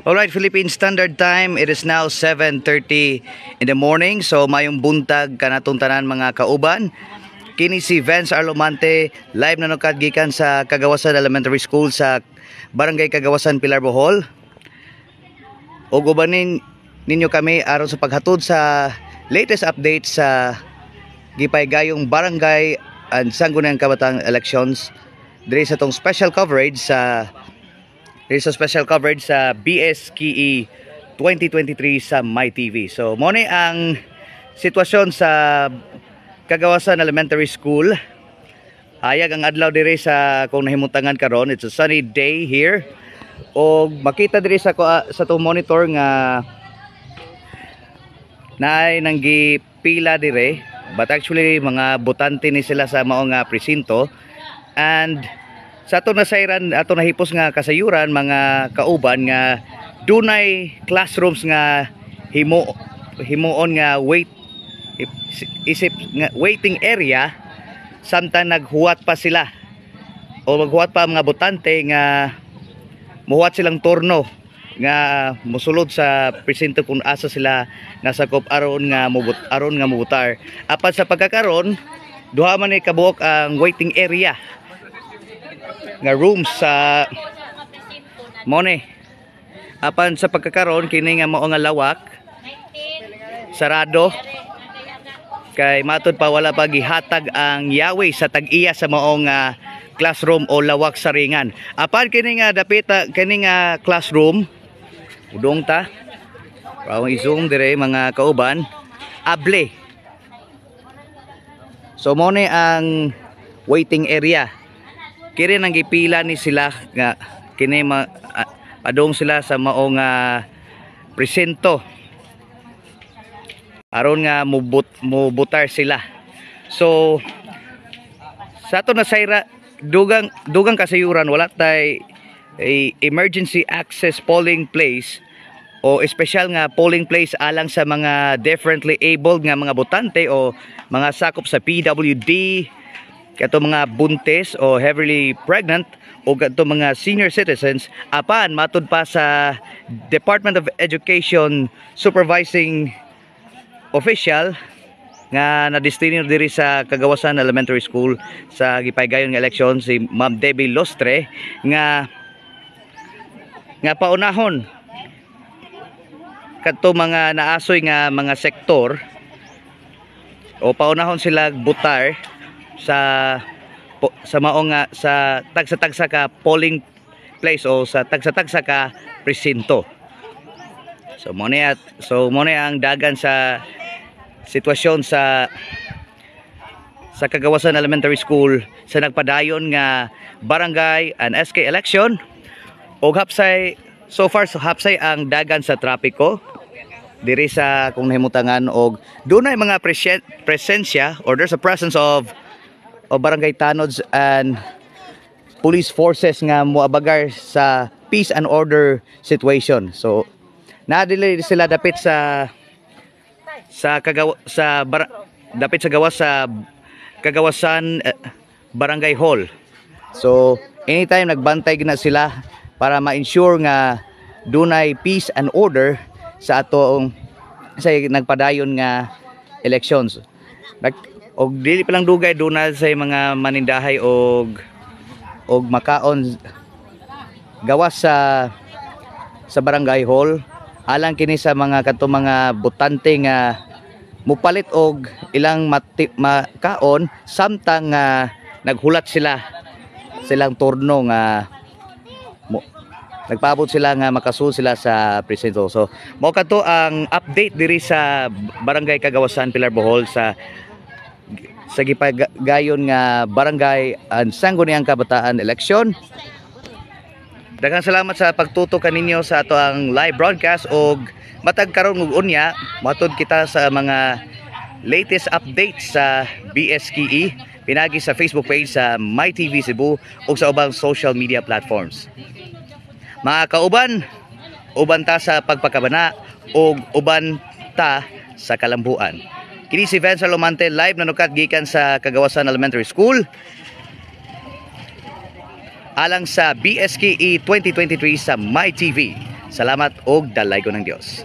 Alright, Philippine Standard Time. It is now 7:30 in the morning. So mayong buntag kanatong tanan mga kauban. Kini si Vince Arlomante, live na nukad gikan sa Kagawasan Elementary School sa Barangay Kagawasan, Pilar, Bohol. O gubanin ninyo kami aron sa paghatod sa latest update sa gipaygayong barangay and Sangguniang Kabataan elections. Diri sa tong special coverage sa BSKE 2023 sa MyTV. So mo ni ang sitwasyon sa Kagawasan Elementary School. Hayag ang adlaw diri sa kung nahimutangan karon. It's a sunny day here. O makita diri sa tong monitor nga naay nang gipila dire, but actually mga botante ni sila sa mao nga presinto. And sa ato nasayran, ato nahipos nga kasayuran mga kauban nga dunay classrooms nga himuon nga waiting area samtang naghuwat pa sila o maghuwat pa mga botante nga muhuwat silang turno nga musulod sa presinto kung asa sila nasakop aron nga mubutar. Apan sa pagkakaron duha man ni kabuok ang waiting area nga rooms sa mone. Apan sa pagkakaroon kini nga mao nga lawak sarado kay matud pa wala pa gihatag ang yawi sa tag-iya sa mao nga classroom o lawak sa ringan. Apan kini nga dapita kini nga classroom udong ta rawang i-zoom dire mga kauban able. So mone ang waiting area. Kini nang gipila ni sila nga kini padung sila sa mao nga presento aron nga mubutar sila. So sa ato na sayra dugang kasayuran wala tay emergency access polling place o espesyal nga polling place alang sa mga differently abled nga mga botante o mga sakop sa PWD, kato mga buntis o heavily pregnant o kato mga senior citizens. Apan matud pa sa Department of Education supervising official nga nadestinyo diri sa Kagawasan Elementary School sa gipaygayon nga election si Ma'am Debbie Lostre nga paunahon kadto mga naasoy nga mga sektor o paunahon sila butar sa mao nga sa tagsa-tagsa ka polling place o sa tagsa-tagsa ka presinto. So mo ni ang dagan sa sitwasyon sa Kagawasan Elementary School sa nagpadayon nga barangay and SK election og hapsay hapsay ang dagan sa trapiko diri sa kung nahimutangan og dunay mga presensya or there's a presence of barangay tanods and police forces nga moabagar sa peace and order situation. So nadili sila dapit dapit sa gawas sa Kagawasan Barangay Hall. So anytime nagbantay gina sila para ma-ensure nga dunay peace and order sa atong sa nagpadayon nga elections. Og dili pa lang dugay dunay sa mga manindahay og makaon gawas sa Barangay Hall alang kini sa mga kadto mga botante nga mupalit og ilang makaon samtang naghulat silang turno nga nagpaabot sila nga makasul sila sa presinto. So mao kadto ang update diri sa Barangay Kagawasan, Pilar, Bohol sa gipagayon nga barangay and Sangguniang Kabataan election. Daghang salamat sa pagtutok kaninyo sa ato ang live broadcast og matag karon ug unya matud kita sa mga latest updates sa BSKE pinagi sa Facebook page sa MyTV Cebu ug sa ubang social media platforms. Mga kauban, uban ta sa pagpakabana ug uban ta sa kalambuan. Kini si Vince Arlomante live na nukat gikan sa Kagawasan Elementary School alang sa BSKE 2023 sa MyTV. Salamat og dalay ko ng Dios.